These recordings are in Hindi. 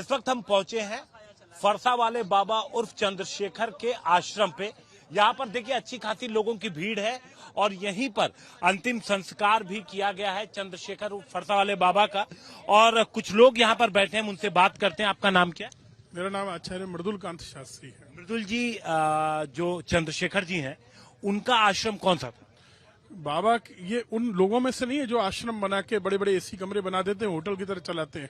इस वक्त हम पहुंचे हैं फरसा वाले बाबा उर्फ चंद्रशेखर के आश्रम पे। यहाँ पर देखिए अच्छी खासी लोगों की भीड़ है और यहीं पर अंतिम संस्कार भी किया गया है चंद्रशेखर उर्फ फरसा वाले बाबा का। और कुछ लोग यहाँ पर बैठे हैं, उनसे बात करते हैं। आपका नाम क्या है? मेरा नाम आचार्य मृदुल कांत शास्त्री है। मृदुल जी, जो चंद्रशेखर जी हैं उनका आश्रम कौन सा था? बाबा ये उन लोगों में से नहीं है जो आश्रम बना के बड़े बड़े एसी कमरे बना देते हैं, होटल की तरह चलाते हैं।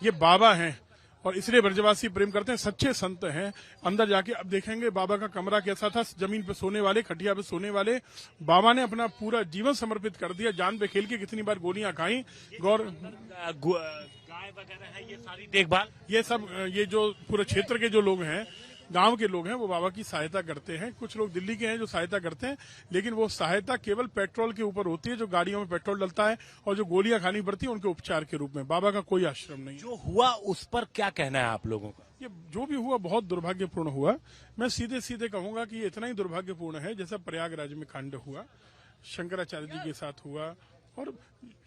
ये बाबा हैं और इसलिए ब्रजवासी प्रेम करते हैं, सच्चे संत हैं। अंदर जाके अब देखेंगे बाबा का कमरा कैसा था। जमीन पे सोने वाले, खटिया पे सोने वाले। बाबा ने अपना पूरा जीवन समर्पित कर दिया, जान पे खेल के कितनी बार गोलियां खाई। गाय वगैरह है, ये सारी देखभाल, ये सब, ये जो पूरे क्षेत्र के जो लोग हैं, गांव के लोग हैं, वो बाबा की सहायता करते हैं। कुछ लोग दिल्ली के हैं जो सहायता करते हैं, लेकिन वो सहायता केवल पेट्रोल के ऊपर होती है, जो गाड़ियों में पेट्रोल डलता है, और जो गोलियां खानी पड़ती है उनके उपचार के रूप में। बाबा का कोई आश्रम नहीं। जो हुआ उस पर क्या कहना है आप लोगों का? ये जो भी हुआ बहुत दुर्भाग्यपूर्ण हुआ। मैं सीधे सीधे कहूंगा कि ये इतना ही दुर्भाग्यपूर्ण है जैसा प्रयागराज में कांड हुआ, शंकराचार्य जी के साथ हुआ। और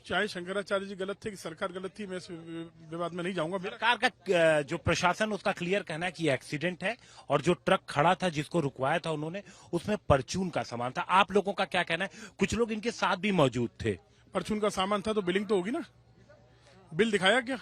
चाहे शंकराचार्य जी गलत थे कि सरकार गलत थी, मैं इस विवाद में नहीं जाऊंगा। सरकार का जो प्रशासन, उसका क्लियर कहना है कि एक्सीडेंट है और जो ट्रक खड़ा था जिसको रुकवाया था उन्होंने, उसमें परचून का सामान था। आप लोगों का क्या कहना है? कुछ लोग इनके साथ भी मौजूद थे। परचून का सामान था तो बिलिंग तो होगी ना। बिल दिखाया क्या?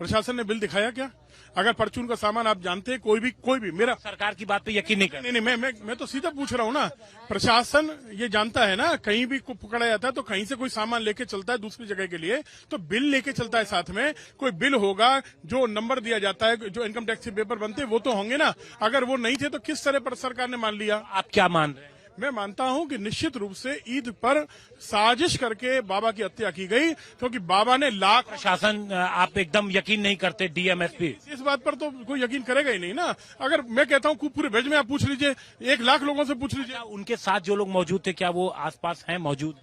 प्रशासन ने बिल दिखाया क्या? अगर परचून का सामान आप जानते हैं, कोई भी मेरा सरकार की बात पे यकीन नहीं करते। नहीं, मैं तो सीधा पूछ रहा हूँ ना। प्रशासन ये जानता है ना, कहीं भी पकड़ा जाता है तो कहीं से कोई सामान लेके चलता है दूसरी जगह के लिए, तो बिल लेके चलता है साथ में। कोई बिल होगा, जो नंबर दिया जाता है, जो इनकम टैक्स के पेपर बनते हैं वो तो होंगे ना। अगर वो नहीं थे तो किस तरह पर सरकार ने मान लिया? आप क्या मान रहे हैं? मैं मानता हूं कि निश्चित रूप से ईद पर साजिश करके बाबा की हत्या की गई, क्योंकि बाबा ने लाख। प्रशासन, आप एकदम यकीन नहीं करते? डीएमएसपी इस बात पर तो कोई यकीन करेगा ही नहीं ना। अगर मैं कहता हूं पूरे ब्रज में आप पूछ लीजिए, 1 लाख लोगों से पूछ लीजिए। उनके साथ जो लोग मौजूद थे, क्या वो आसपास हैं, मौजूद?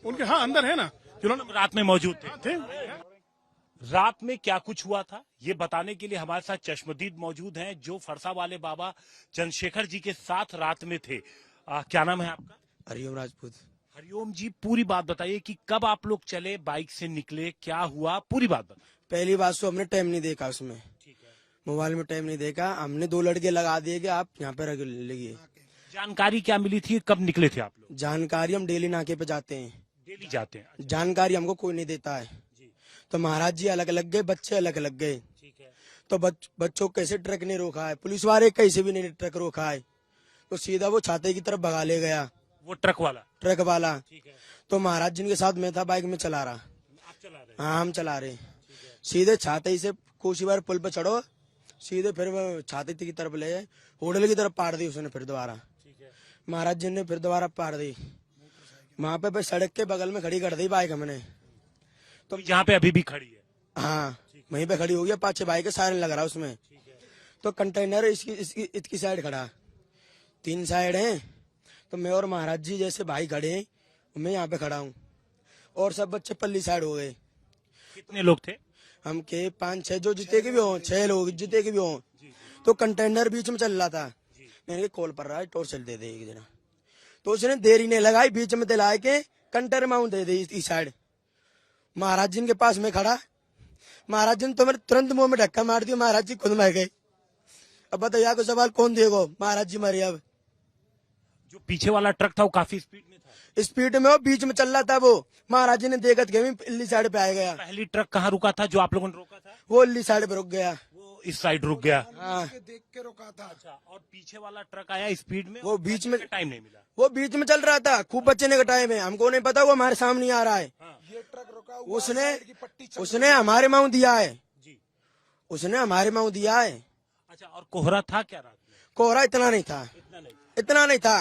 उनके हाँ अंदर है ना, जिन्होंने रात में मौजूद थे। थे। रात में क्या कुछ हुआ था ये बताने के लिए हमारे साथ चश्मदीद मौजूद हैं, जो फरसा वाले बाबा चंद्रशेखर जी के साथ रात में थे। क्या नाम है आपका? हरिओम राजपूत। हरिओम जी, पूरी बात बताइए कि कब आप लोग चले, बाइक से निकले, क्या हुआ, पूरी बात बताइए। पहली बात तो हमने टाइम नहीं देखा, उसमें ठीक है। मोबाइल में टाइम नहीं देखा। हमने 2 लड़के लगा दिए कि आप यहाँ पे रख लीजिए। जानकारी क्या मिली थी, कब निकले थे आप लोग? जानकारी हम डेली नाके पे जाते हैं, डेली जाते हैं। जानकारी हमको कोई नहीं देता है। तो महाराज जी अलग अलग गए, बच्चे अलग अलग गए। ठीक है। तो बच्चों को कैसे ट्रक ने रोका है, पुलिस वाले कैसे भी नहीं ट्रक रोका है, तो सीधा वो छाते की तरफ भगा ले गया, वो ट्रक वाला। ठीक है। तो महाराज जी के साथ मैं था, बाइक में चला रहा। आप चला रहे? हाँ, हम चला रहे। सीधे छाते से कोशीबार पुल पे चढ़ो, सीधे फिर वो छाते की तरफ ले गए, होटल की तरफ पार दी उसने फिर दोबारा। महाराज जी ने फिर दोबारा पार दी। वहाँ पे सड़क के बगल में खड़ी कर दी बाइक हमने। तो यहाँ पे अभी भी खड़ी है? हाँ, वहीं पे खड़ी हो गया। 5-6 बाइक के सायरन लग रहा उसमें। तो कंटेनर इसकी साइड खड़ा, 3 साइड हैं। तो मैं और महाराज जी जैसे भाई खड़े हैं, मैं यहाँ पे खड़ा हूँ, और सब बच्चे पल्ली साइड हो गए। कितने लोग थे? हम के 5-6, जो जीते के भी हों, 6 लोग जीते के भी हों। तो कंटेनर बीच में चल रहा था। मैंने कॉल पर रहा है, टॉर्चर दे दे एक जना। तो उसने देरी नहीं लगाई, बीच में दिला के कंटेनर माउंट दे दी इस साइड। महाराज जी के पास में खड़ा, महाराज जी ने तो मेरे तुरंत मुंह में धक्का मार दिया, महाराज जी खुद मर गए। अब बताइए आपको सवाल कौन देगा? महाराज जी मरे। अब जो पीछे वाला ट्रक था वो काफी स्पीड में था? स्पीड में, वो बीच में चल रहा था। वो महाराज जी ने देखा इल्ली साइड पे आ गया। पहली ट्रक कहाँ रुका था जो आप लोगों ने रोका था? वो इल्ली साइड पे रुक गया, वो इस साइड रुक गया। हाँ, देख के रोका था। अच्छा, और पीछे वाला ट्रक आया स्पीड में, वो बीच में, टाइम नहीं मिला। वो बीच में चल रहा था, खूब बच्चे ने टाइम है, हमको नहीं पता वो हमारे सामने आ रहा है। ये ट्रक रुका हुआ, उसने हमारे मुंह दिया है जी, उसने हमारे मुंह दिया है। अच्छा, और कोहरा था क्या रात में? कोहरा इतना नहीं था, इतना नहीं था।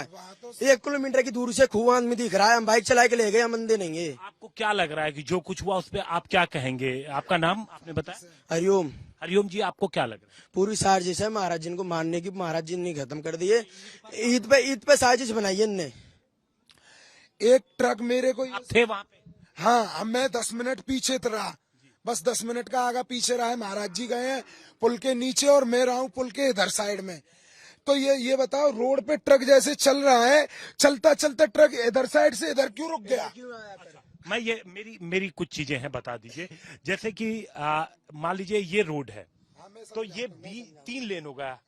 1 किलोमीटर की दूरी से खूब आदमी दिख रहा है। हम बाइक चला के ले गए, हम अंधे नहीं है। आपको क्या लग रहा है कि जो कुछ हुआ उस पर आप क्या कहेंगे? आपका नाम आपने बताया? हरिओम। हरिओम जी, आपको क्या लग रहा है? पूरी साजिश है महाराज जी को मारने की, महाराज जी ने खत्म कर दिए। ईद पे साजिश बनाई है इनने। एक ट्रक मेरे को, आप थे वहाँ पे? हाँ, मैं 10 मिनट पीछे रहा, बस 10 मिनट का आगा पीछे रहा है। महाराज जी गए हैं पुल के नीचे और मैं रहा हूँ पुल के इधर साइड में। तो ये बताओ, रोड पे ट्रक जैसे चल रहा है, चलता चलता ट्रक इधर साइड से इधर क्यों रुक गया? मैं मेरी कुछ चीजें हैं, बता दीजिए। जैसे कि मान लीजिए ये रोड है, तो ये 3 लेन हो गया।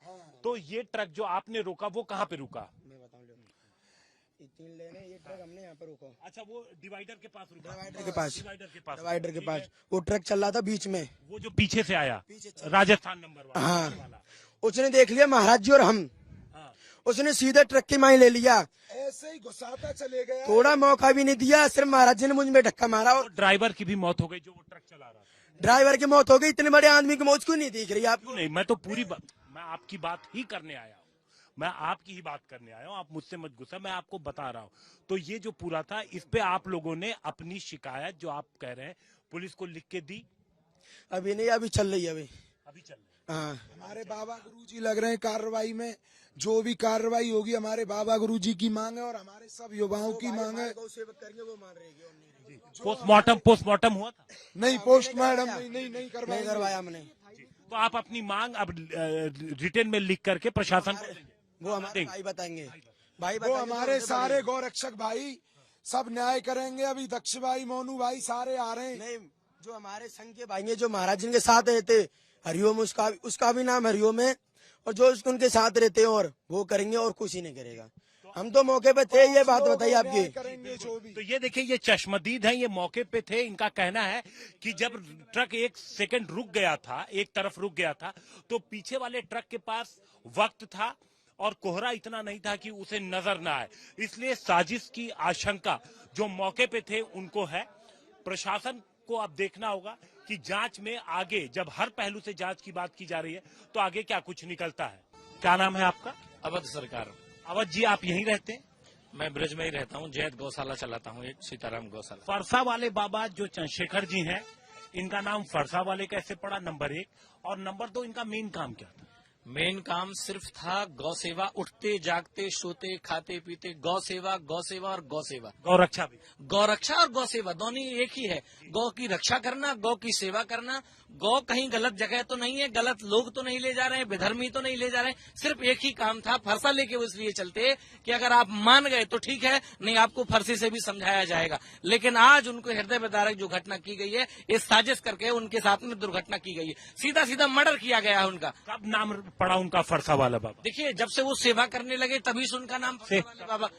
तो ये ट्रक जो आपने रोका वो कहाँ पे रुका? मैं बताऊं, ये 3 लेने, ये ट्रक हमने यहाँ पे रोका, अच्छा, वो डिवाइडर के पास रुका। डिवाइडर के पास, डिवाइडर के पास वो ट्रक चल रहा था बीच में, वो जो पीछे से आया, राजस्थान नंबर वाला। हाँ, उसने देख लिया महाराज जी और हम, उसने सीधे ट्रक की माई ले लिया, ऐसे ही घुसाता चले गया। थोड़ा मौका भी नहीं दिया, सिर्फ महाराज जी ने मुझ में धक्का मारा और ड्राइवर की भी मौत हो गई जो वो ट्रक चला रहा था। ड्राइवर की मौत हो गई। इतने बड़े आदमी की मौत क्यों नहीं दिख रही आपको? नहीं, मैं तो पूरी मैं आपकी बात ही करने आया हूँ, मैं आपकी ही बात करने आया हूँ, आप मुझसे मत गुस्सा, मैं आपको बता रहा हूँ। तो ये जो पूरा था, इस पे आप लोगों ने अपनी शिकायत जो आप कह रहे हैं पुलिस को लिख के दी? अभी नहीं, अभी चल रही है, अभी चल रही है। हाँ, हमारे बाबा गुरुजी लग रहे हैं कार्रवाई में, जो भी कार्रवाई होगी हमारे बाबा गुरुजी की मांग है और हमारे सब युवाओं की मांग है। पोस्टमार्टम हुआ था? नहीं, पोस्टमार्टम नहीं करवाया हमने। तो आप अपनी मांग अब रिटर्न में लिख करके प्रशासन को देंगे? वो हमारे भाई बताएंगे, भाई वो हमारे सारे गौरक्षक भाई सब न्याय करेंगे। अभी दक्ष भाई, मोनू भाई सारे आ रहे हैं। नहीं, जो हमारे संघ के भाई हैं, जो महाराज जिनके साथ रहते, हरिओम, उसका भी नाम हरिओम है, और जो उनके साथ रहते हैं, और वो करेंगे और कुछ ही नहीं करेगा। हम तो मौके पे थे, ये बात बताइए आपकी। करेंगे जो भी। तो ये देखिए, ये चश्मदीद है, ये मौके पे थे। इनका कहना है कि जब ट्रक 1 सेकंड रुक गया था, एक तरफ रुक गया था, तो पीछे वाले ट्रक के पास वक्त था और कोहरा इतना नहीं था कि उसे नजर ना आए, इसलिए साजिश की आशंका जो मौके पे थे उनको है। प्रशासन को अब देखना होगा कि जांच में आगे, जब हर पहलू से जांच की बात की जा रही है, तो आगे क्या कुछ निकलता है। क्या नाम है आपका? अवध सरकार। अवध जी, आप यहीं रहते हैं? मैं ब्रज में ही रहता हूँ, जैत गौशाला चलाता हूँ, एक सीताराम गौशाला। फरसा वाले बाबा जो चंद्रशेखर जी हैं, इनका नाम फरसा वाले कैसे पड़ा, नंबर 1, और नंबर 2, इनका मेन काम क्या था? मेन काम सिर्फ था गौ सेवा, उठते जागते सोते खाते पीते गौ सेवा और गौ सेवा। गौरक्षा भी? गौरक्षा और गौ सेवा दोनों एक ही है। गौ की रक्षा करना, गौ की सेवा करना। गौ कहीं गलत जगह तो नहीं है, गलत लोग तो नहीं ले जा रहे हैं, बेधर्मी तो नहीं ले जा रहे हैं। सिर्फ एक ही काम था, फरसा लेके वो इसलिए चलते कि अगर आप मान गए तो ठीक है, नहीं आपको फरसे से भी समझाया जाएगा। लेकिन आज उनको हृदय विदारक जो घटना की गई है, ये साजिश करके उनके साथ में दुर्घटना की गई है, सीधा सीधा मर्डर किया गया है उनका। कब नाम पड़ा उनका फरसा वाला बाबा? देखिए, जब से वो सेवा करने लगे तभी से उनका नाम फरसा वाले बाबा।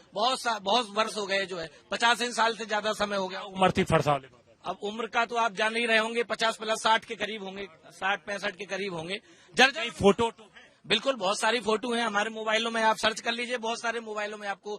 बहुत वर्ष हो गए, जो है 50 साल से ज्यादा समय हो गया। उम्र थी फरसा वाले बाबा? अब उम्र का तो आप जान ही रहे होंगे, 50 प्लस 60 के करीब होंगे, 60-65 के करीब होंगे। जर्जर फोटो बिल्कुल, बहुत सारी फोटो हैं हमारे मोबाइलों में, आप सर्च कर लीजिए, बहुत सारे मोबाइलों में आपको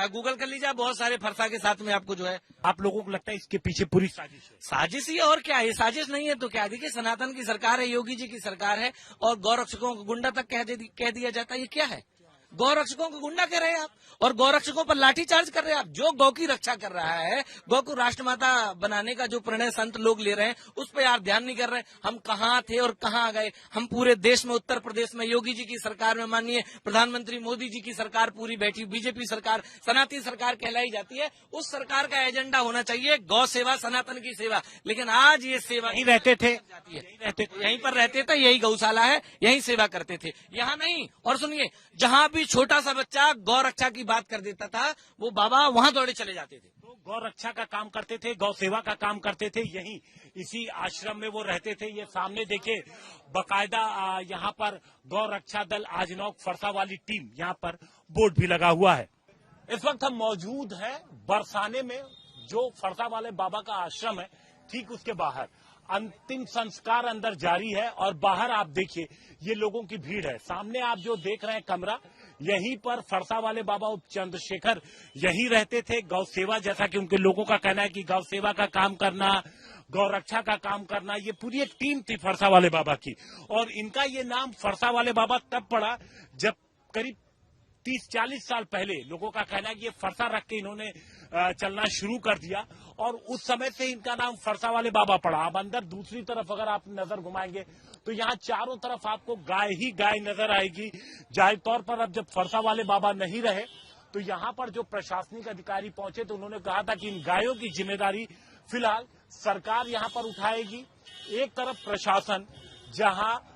गूगल कर लीजिए, बहुत सारे फरसा के साथ में आपको जो है। आप लोगों को लगता है इसके पीछे पूरी साजिश है? साजिश ही है, और क्या है, साजिश नहीं है तो क्या। देखिए, सनातन की सरकार है, योगी जी की सरकार है, और गौरक्षकों को गुंडा तक कह दिया जाता है। ये क्या है? गौरक्षकों को गुंडा कह रहे हैं आप, और गौरक्षकों पर लाठीचार्ज कर रहे हैं आप। जो गौ की रक्षा कर रहा है, गौ को राष्ट्रमाता बनाने का जो प्रणय संत लोग ले रहे हैं, उस पर यार ध्यान नहीं कर रहे हैं। हम कहाँ थे और कहाँ गए। हम पूरे देश में, उत्तर प्रदेश में योगी जी की सरकार में माननीय प्रधानमंत्री मोदी जी की सरकार पूरी बैठी, बीजेपी सरकार, सनातन सरकार कहलाई जाती है। उस सरकार का एजेंडा होना चाहिए गौ सेवा, सनातन की सेवा। लेकिन आज ये सेवा यहीं रहते थे, यहीं पर रहते थे, यही गौशाला है, यही सेवा करते थे, यहाँ नहीं। और सुनिए, जहाँ भी छोटा सा बच्चा गौ रक्षा की बात कर देता था, वो बाबा वहाँ दौड़े चले जाते थे। तो गौ रक्षा का काम करते थे, गौ सेवा का काम करते थे, यहीं इसी आश्रम में वो रहते थे। ये सामने देखिए, बकायदा यहाँ पर गौ रक्षा दल आजनौक फरसा वाली टीम, यहाँ पर बोर्ड भी लगा हुआ है। इस वक्त हम मौजूद हैं बरसाने में, जो फरसा वाले बाबा का आश्रम है, ठीक उसके बाहर। अंतिम संस्कार अंदर जारी है और बाहर आप देखिए ये लोगों की भीड़ है। सामने आप जो देख रहे हैं कमरा, यहीं पर फरसा वाले बाबा चंद्रशेखर यहीं रहते थे। गौ सेवा, जैसा कि उनके लोगों का कहना है कि गौ सेवा का काम करना, गौ रक्षा का काम करना, ये पूरी एक टीम थी फरसा वाले बाबा की। और इनका ये नाम फरसा वाले बाबा तब पड़ा जब करीब 30-40 साल पहले लोगों का कहना है कि ये फरसा रख के इन्होंने चलना शुरू कर दिया, और उस समय से इनका नाम फरसा वाले बाबा पड़ा। अब अंदर दूसरी तरफ अगर आप नजर घुमाएंगे तो यहाँ चारों तरफ आपको गाय ही गाय नजर आएगी। जाहिर तौर पर अब जब फरसा वाले बाबा नहीं रहे तो यहाँ पर जो प्रशासनिक अधिकारी पहुंचे तो उन्होंने कहा था कि इन गायों की जिम्मेदारी फिलहाल सरकार यहाँ पर उठाएगी। एक तरफ प्रशासन जहाँ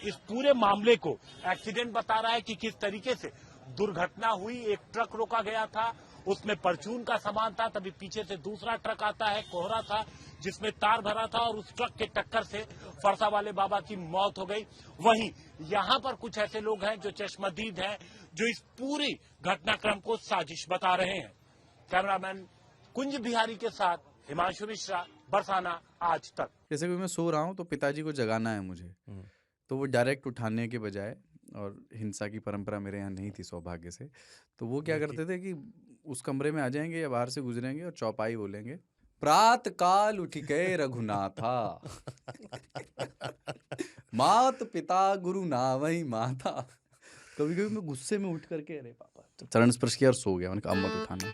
इस पूरे मामले को एक्सीडेंट बता रहा है कि किस तरीके से दुर्घटना हुई, एक ट्रक रोका गया था, उसमें परचून का सामान था, तभी पीछे से दूसरा ट्रक आता है, कोहरा था, जिसमें तार भरा था और उस ट्रक के टक्कर से फरसा वाले बाबा की मौत हो गई। वहीं यहां पर कुछ ऐसे लोग हैं जो चश्मदीद हैं, जो इस पूरी घटनाक्रम को साजिश बता रहे हैं। कैमरामैन कुंज बिहारी के साथ हिमांशु मिश्रा, बरसाना आज तक। जैसे कि मैं सो रहा हूँ तो पिताजी को जगाना है मुझे, तो वो डायरेक्ट उठाने के बजाय, और हिंसा की परंपरा मेरे यहाँ नहीं थी सौभाग्य से, तो वो क्या करते थे कि उस कमरे में आ जाएंगे या बाहर से गुजरेंगे और चौपाई बोलेंगे, प्रात काल उठ के रघुनाथा मात पिता गुरु नावई माता। कभी कभी मैं गुस्से में उठ करके अरे पापा चरण स्पर्श किया और सो गया। मैंने कहा अब मत उठाना।